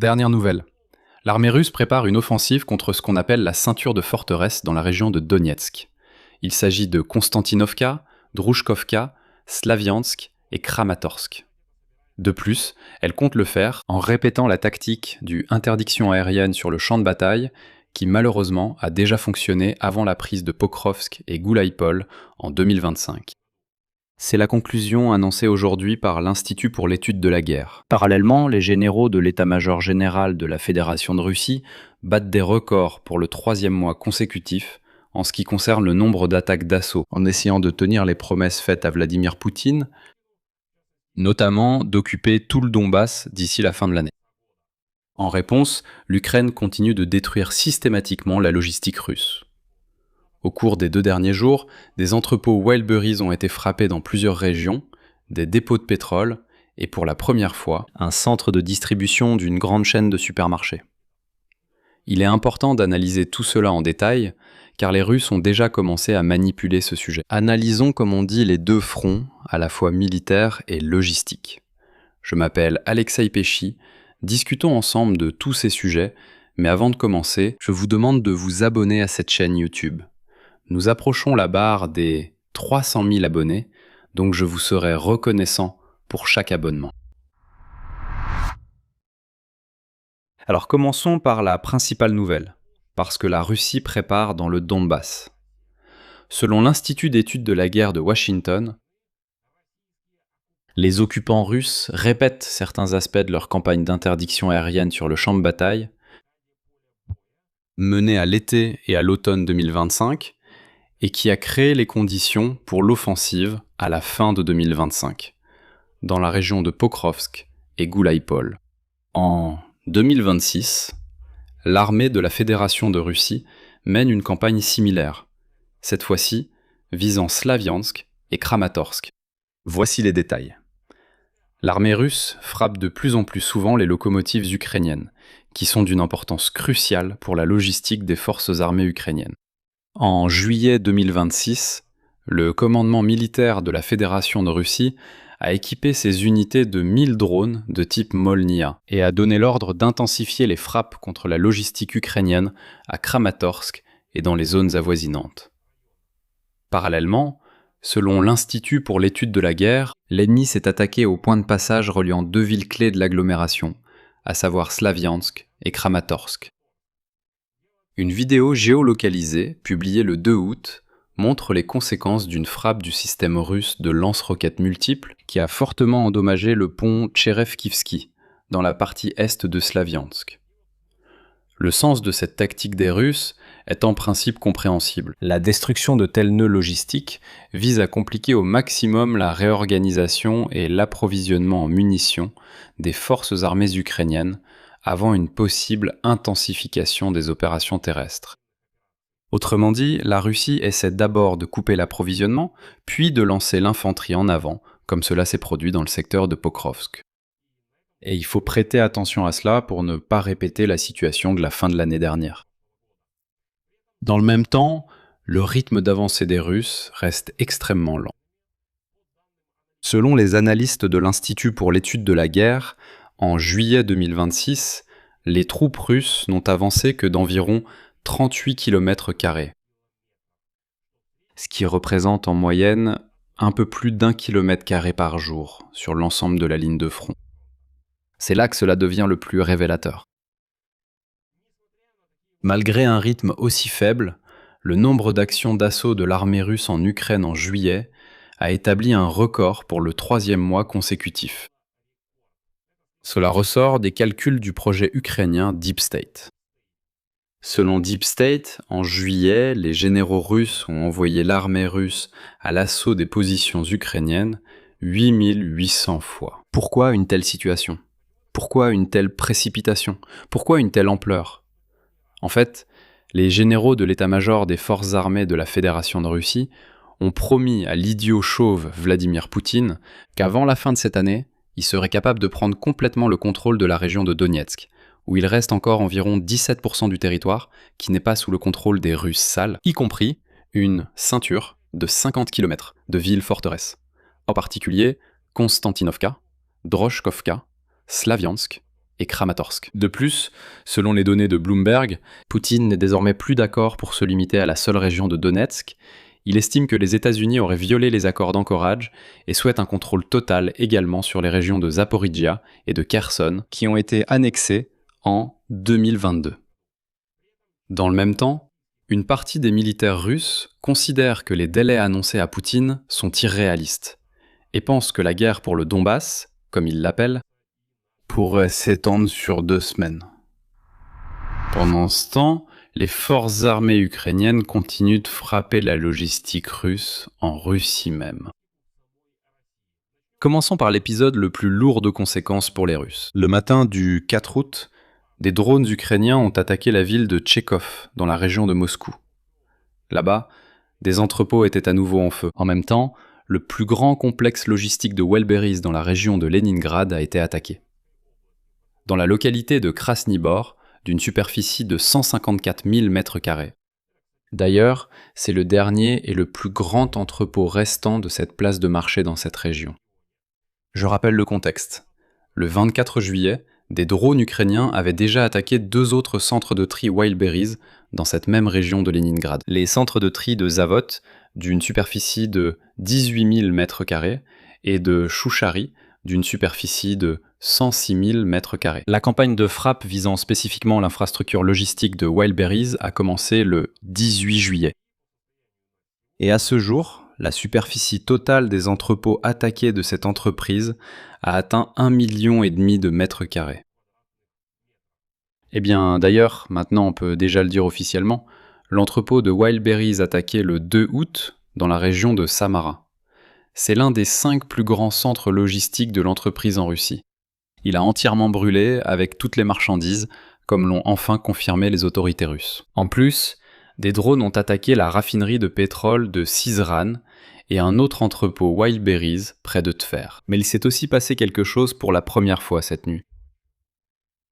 Dernière nouvelle. L'armée russe prépare une offensive contre ce qu'on appelle la ceinture de forteresses dans la région de Donetsk. Il s'agit de Konstantinovka, Drouchkovka, Slaviansk et Kramatorsk. De plus, elle compte le faire en répétant la tactique du interdiction aérienne sur le champ de bataille qui malheureusement a déjà fonctionné avant la prise de Pokrovsk et Goulaypol en 2025. C'est la conclusion annoncée aujourd'hui par l'Institut pour l'étude de la guerre. Parallèlement, les généraux de l'état-major général de la Fédération de Russie battent des records pour le 3e mois consécutif en ce qui concerne le nombre d'attaques d'assaut, en essayant de tenir les promesses faites à Vladimir Poutine, notamment d'occuper tout le Donbass d'ici la fin de l'année. En réponse, l'Ukraine continue de détruire systématiquement la logistique russe. Au cours des 2 derniers jours, des entrepôts Wildberries ont été frappés dans plusieurs régions, des dépôts de pétrole et pour la première fois, un centre de distribution d'une grande chaîne de supermarchés. Il est important d'analyser tout cela en détail, car les Russes ont déjà commencé à manipuler ce sujet. Analysons, comme on dit, les 2 fronts, à la fois militaires et logistiques. Je m'appelle Alexei Pesci, discutons ensemble de tous ces sujets, mais avant de commencer, je vous demande de vous abonner à cette chaîne YouTube. Nous approchons la barre des 300 000 abonnés, donc je vous serai reconnaissant pour chaque abonnement. Alors commençons par la principale nouvelle, parce que la Russie prépare dans le Donbass. Selon l'Institut d'études de la guerre de Washington, les occupants russes répètent certains aspects de leur campagne d'interdiction aérienne sur le champ de bataille, menée à l'été et à l'automne 2025, et qui a créé les conditions pour l'offensive à la fin de 2025, dans la région de Pokrovsk et Goulaypol. En 2026, l'armée de la Fédération de Russie mène une campagne similaire, cette fois-ci visant Slaviansk et Kramatorsk. Voici les détails. L'armée russe frappe de plus en plus souvent les locomotives ukrainiennes, qui sont d'une importance cruciale pour la logistique des forces armées ukrainiennes. En juillet 2026, le commandement militaire de la Fédération de Russie a équipé ses unités de 1000 drones de type Molnia et a donné l'ordre d'intensifier les frappes contre la logistique ukrainienne à Kramatorsk et dans les zones avoisinantes. Parallèlement, selon l'Institut pour l'étude de la guerre, l'ennemi s'est attaqué au point de passage reliant 2 villes clés de l'agglomération, à savoir Slaviansk et Kramatorsk. Une vidéo géolocalisée, publiée le 2 août, montre les conséquences d'une frappe du système russe de lance-roquettes multiples qui a fortement endommagé le pont Tcherevkivski, dans la partie est de Slaviansk. Le sens de cette tactique des Russes est en principe compréhensible. La destruction de tels nœuds logistiques vise à compliquer au maximum la réorganisation et l'approvisionnement en munitions des forces armées ukrainiennes avant une possible intensification des opérations terrestres. Autrement dit, la Russie essaie d'abord de couper l'approvisionnement, puis de lancer l'infanterie en avant, comme cela s'est produit dans le secteur de Pokrovsk. Et il faut prêter attention à cela pour ne pas répéter la situation de la fin de l'année dernière. Dans le même temps, le rythme d'avancée des Russes reste extrêmement lent. Selon les analystes de l'Institut pour l'étude de la guerre, en juillet 2026, les troupes russes n'ont avancé que d'environ 38 km², ce qui représente en moyenne un peu plus d'1 km² par jour sur l'ensemble de la ligne de front. C'est là que cela devient le plus révélateur. Malgré un rythme aussi faible, le nombre d'actions d'assaut de l'armée russe en Ukraine en juillet a établi un record pour le 3e mois consécutif. Cela ressort des calculs du projet ukrainien Deep State. Selon Deep State, en juillet, les généraux russes ont envoyé l'armée russe à l'assaut des positions ukrainiennes 8800 fois. Pourquoi une telle situation ? Pourquoi une telle précipitation ? Pourquoi une telle ampleur ? En fait, les généraux de l'état-major des forces armées de la Fédération de Russie ont promis à l'idiot chauve Vladimir Poutine qu'avant la fin de cette année, il serait capable de prendre complètement le contrôle de la région de Donetsk, où il reste encore environ 17% du territoire qui n'est pas sous le contrôle des Russes sales, y compris une ceinture de 50 km de villes-forteresses, en particulier Konstantinovka, Drochkovka, Slaviansk et Kramatorsk. De plus, selon les données de Bloomberg, Poutine n'est désormais plus d'accord pour se limiter à la seule région de Donetsk. Il estime que les États-Unis auraient violé les accords d'anchorage et souhaite un contrôle total également sur les régions de Zaporijia et de Kherson qui ont été annexées en 2022. Dans le même temps, une partie des militaires russes considère que les délais annoncés à Poutine sont irréalistes et pense que la guerre pour le Donbass, comme ils l'appellent, pourrait s'étendre sur 2 semaines. Pendant ce temps, les forces armées ukrainiennes continuent de frapper la logistique russe en Russie même. Commençons par l'épisode le plus lourd de conséquences pour les Russes. Le matin du 4 août, des drones ukrainiens ont attaqué la ville de Tchekhov, dans la région de Moscou. Là-bas, des entrepôts étaient à nouveau en feu. En même temps, le plus grand complexe logistique de Welberis dans la région de Leningrad a été attaqué. Dans la localité de Krasny Bor, d'une superficie de 154 000 m². D'ailleurs, c'est le dernier et le plus grand entrepôt restant de cette place de marché dans cette région. Je rappelle le contexte. Le 24 juillet, des drones ukrainiens avaient déjà attaqué 2 autres centres de tri Wildberries dans cette même région de Leningrad. Les centres de tri de Zavod, d'une superficie de 18 000 m², et de Chouchari, d'une superficie de 106 000 m². La campagne de frappe visant spécifiquement l'infrastructure logistique de Wildberries a commencé le 18 juillet. Et à ce jour, la superficie totale des entrepôts attaqués de cette entreprise a atteint 1,5 million de mètres carrés. Eh bien, d'ailleurs, maintenant on peut déjà le dire officiellement, l'entrepôt de Wildberries attaqué le 2 août dans la région de Samara. C'est l'un des 5 plus grands centres logistiques de l'entreprise en Russie. Il a entièrement brûlé avec toutes les marchandises, comme l'ont enfin confirmé les autorités russes. En plus, des drones ont attaqué la raffinerie de pétrole de Syzran et un autre entrepôt Wildberries près de Tver. Mais il s'est aussi passé quelque chose pour la première fois cette nuit.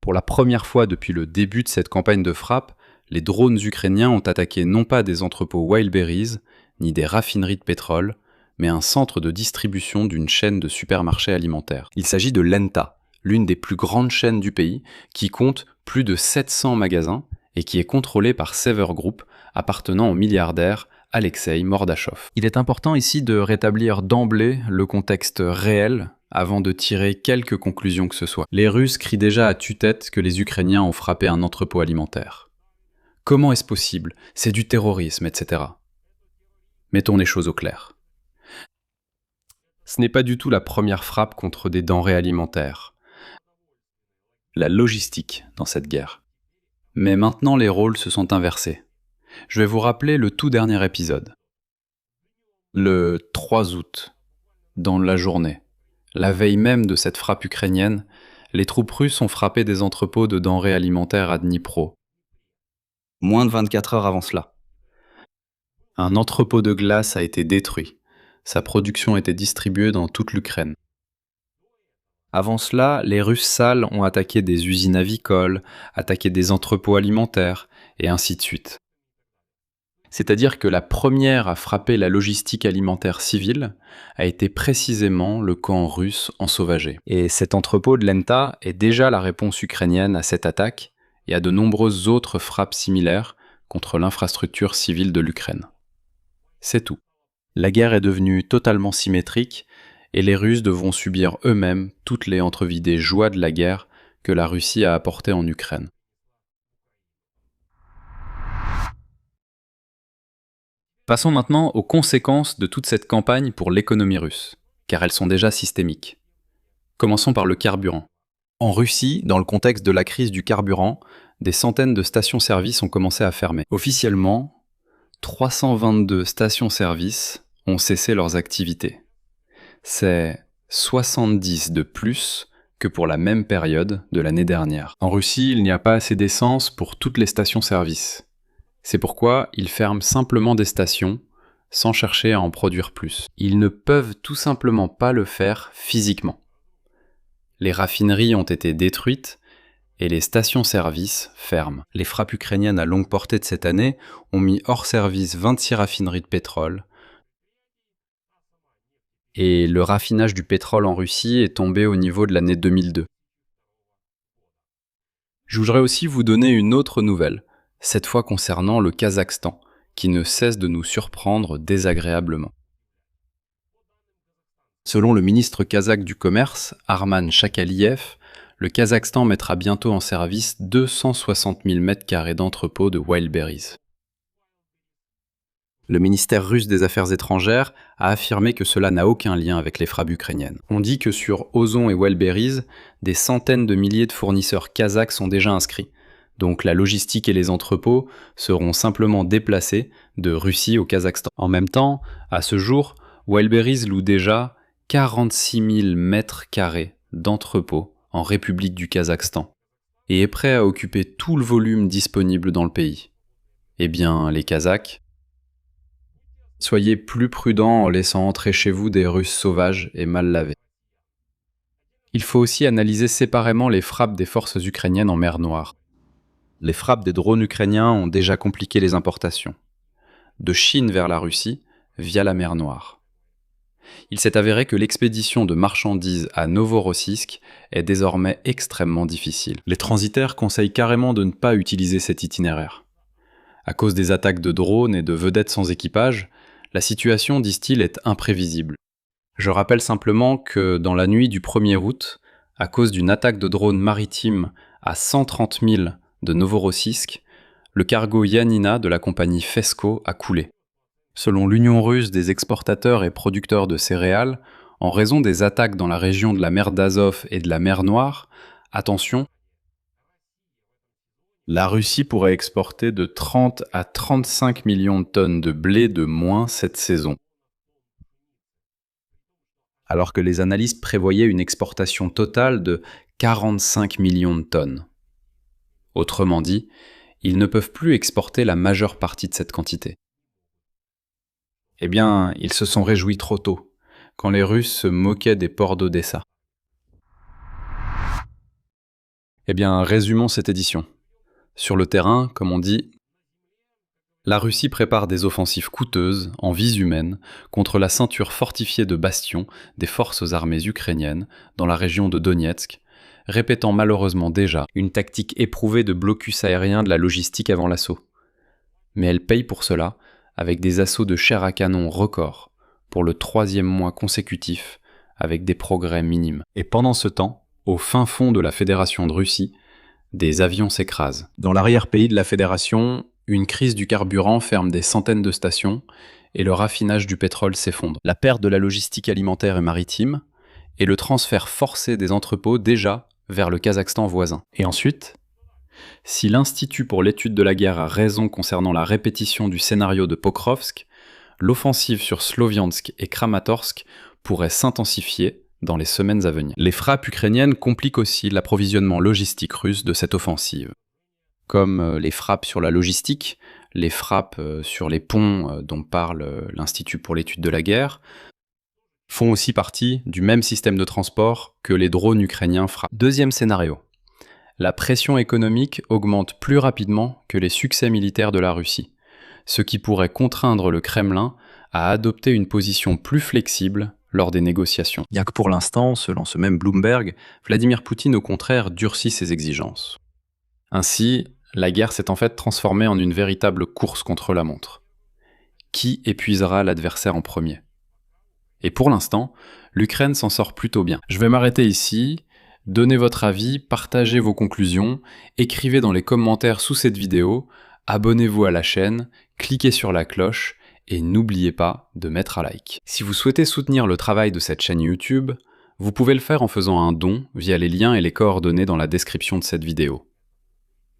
Pour la première fois depuis le début de cette campagne de frappe, les drones ukrainiens ont attaqué non pas des entrepôts Wildberries, ni des raffineries de pétrole, mais un centre de distribution d'une chaîne de supermarchés alimentaires. Il s'agit de Lenta, l'une des plus grandes chaînes du pays, qui compte plus de 700 magasins et qui est contrôlée par Sever Group, appartenant au milliardaire Alexei Mordachov. Il est important ici de rétablir d'emblée le contexte réel avant de tirer quelque conclusion que ce soit. Les Russes crient déjà à tue-tête que les Ukrainiens ont frappé un entrepôt alimentaire. Comment est-ce possible ? C'est du terrorisme, etc. Mettons les choses au clair. Ce n'est pas du tout la première frappe contre des denrées alimentaires. La logistique dans cette guerre. Mais maintenant les rôles se sont inversés. Je vais vous rappeler le tout dernier épisode. Le 3 août, dans la journée, la veille même de cette frappe ukrainienne, les troupes russes ont frappé des entrepôts de denrées alimentaires à Dnipro. Moins de 24 heures avant cela. Un entrepôt de glace a été détruit. Sa production était distribuée dans toute l'Ukraine. Avant cela, les Russes sales ont attaqué des usines avicoles, attaqué des entrepôts alimentaires, et ainsi de suite. C'est-à-dire que la première à frapper la logistique alimentaire civile a été précisément le camp russe ensauvagé. Et cet entrepôt de Lenta est déjà la réponse ukrainienne à cette attaque et à de nombreuses autres frappes similaires contre l'infrastructure civile de l'Ukraine. C'est tout. La guerre est devenue totalement symétrique et les Russes devront subir eux-mêmes toutes les entrevidées joies de la guerre que la Russie a apportées en Ukraine. Passons maintenant aux conséquences de toute cette campagne pour l'économie russe, car elles sont déjà systémiques. Commençons par le carburant. En Russie, dans le contexte de la crise du carburant, des centaines de stations-service ont commencé à fermer. Officiellement, 322 stations-service ont cessé leurs activités. C'est 70 de plus que pour la même période de l'année dernière. En Russie, il n'y a pas assez d'essence pour toutes les stations-service. C'est pourquoi ils ferment simplement des stations, sans chercher à en produire plus. Ils ne peuvent tout simplement pas le faire physiquement. Les raffineries ont été détruites et les stations-service ferment. Les frappes ukrainiennes à longue portée de cette année ont mis hors service 26 raffineries de pétrole. Et le raffinage du pétrole en Russie est tombé au niveau de l'année 2002. Je voudrais aussi vous donner une autre nouvelle, cette fois concernant le Kazakhstan, qui ne cesse de nous surprendre désagréablement. Selon le ministre kazakh du Commerce, Arman Chakaliev, le Kazakhstan mettra bientôt en service 260 000 m² d'entrepôts de Wildberries. Le ministère russe des Affaires étrangères a affirmé que cela n'a aucun lien avec les frappes ukrainiennes. On dit que sur Ozon et Wildberries, des centaines de milliers de fournisseurs kazakhs sont déjà inscrits. Donc la logistique et les entrepôts seront simplement déplacés de Russie au Kazakhstan. En même temps, à ce jour, Wildberries loue déjà 46 000 m² d'entrepôts en République du Kazakhstan et est prêt à occuper tout le volume disponible dans le pays. Eh bien, les Kazakhs, soyez plus prudents en laissant entrer chez vous des Russes sauvages et mal lavés. Il faut aussi analyser séparément les frappes des forces ukrainiennes en mer Noire. Les frappes des drones ukrainiens ont déjà compliqué les importations, de Chine vers la Russie, via la mer Noire. Il s'est avéré que l'expédition de marchandises à Novorossiysk est désormais extrêmement difficile. Les transitaires conseillent carrément de ne pas utiliser cet itinéraire. À cause des attaques de drones et de vedettes sans équipage, la situation, disent-ils, est imprévisible. Je rappelle simplement que dans la nuit du 1er août, à cause d'une attaque de drone maritime à 130 000 de Novorossiysk, le cargo Yanina de la compagnie Fesco a coulé. Selon l'Union russe des exportateurs et producteurs de céréales, en raison des attaques dans la région de la mer d'Azov et de la mer Noire, attention, la Russie pourrait exporter de 30 à 35 millions de tonnes de blé de moins cette saison, alors que les analystes prévoyaient une exportation totale de 45 millions de tonnes. Autrement dit, ils ne peuvent plus exporter la majeure partie de cette quantité. Eh bien, ils se sont réjouis trop tôt, quand les Russes se moquaient des ports d'Odessa. Eh bien, résumons cette édition. Sur le terrain, comme on dit, la Russie prépare des offensives coûteuses, en vies humaines, contre la ceinture fortifiée de bastions des forces armées ukrainiennes dans la région de Donetsk, répétant malheureusement déjà une tactique éprouvée de blocus aérien de la logistique avant l'assaut. Mais elle paye pour cela avec des assauts de chair à canon records pour le 3e mois consécutif avec des progrès minimes. Et pendant ce temps, au fin fond de la Fédération de Russie, des avions s'écrasent. Dans l'arrière-pays de la Fédération, une crise du carburant ferme des centaines de stations et le raffinage du pétrole s'effondre. La perte de la logistique alimentaire et maritime et le transfert forcé des entrepôts déjà vers le Kazakhstan voisin. Et ensuite, si l'Institut pour l'étude de la guerre a raison concernant la répétition du scénario de Pokrovsk, l'offensive sur Sloviansk et Kramatorsk pourrait s'intensifier dans les semaines à venir. Les frappes ukrainiennes compliquent aussi l'approvisionnement logistique russe de cette offensive. Comme les frappes sur la logistique, les frappes sur les ponts dont parle l'Institut pour l'étude de la guerre, font aussi partie du même système de transport que les drones ukrainiens frappent. Deuxième scénario. La pression économique augmente plus rapidement que les succès militaires de la Russie, ce qui pourrait contraindre le Kremlin à adopter une position plus flexible lors des négociations. Bien que pour l'instant, selon ce même Bloomberg, Vladimir Poutine au contraire durcit ses exigences. Ainsi, la guerre s'est en fait transformée en une véritable course contre la montre. Qui épuisera l'adversaire en premier ? Et pour l'instant, l'Ukraine s'en sort plutôt bien. Je vais m'arrêter ici, donnez votre avis, partagez vos conclusions, écrivez dans les commentaires sous cette vidéo, abonnez-vous à la chaîne, cliquez sur la cloche, et n'oubliez pas de mettre un like. Si vous souhaitez soutenir le travail de cette chaîne YouTube, vous pouvez le faire en faisant un don via les liens et les coordonnées dans la description de cette vidéo.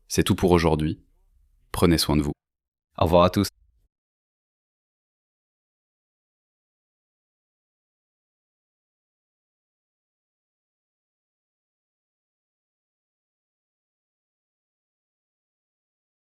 C'est tout pour aujourd'hui. Prenez soin de vous. Au revoir à tous.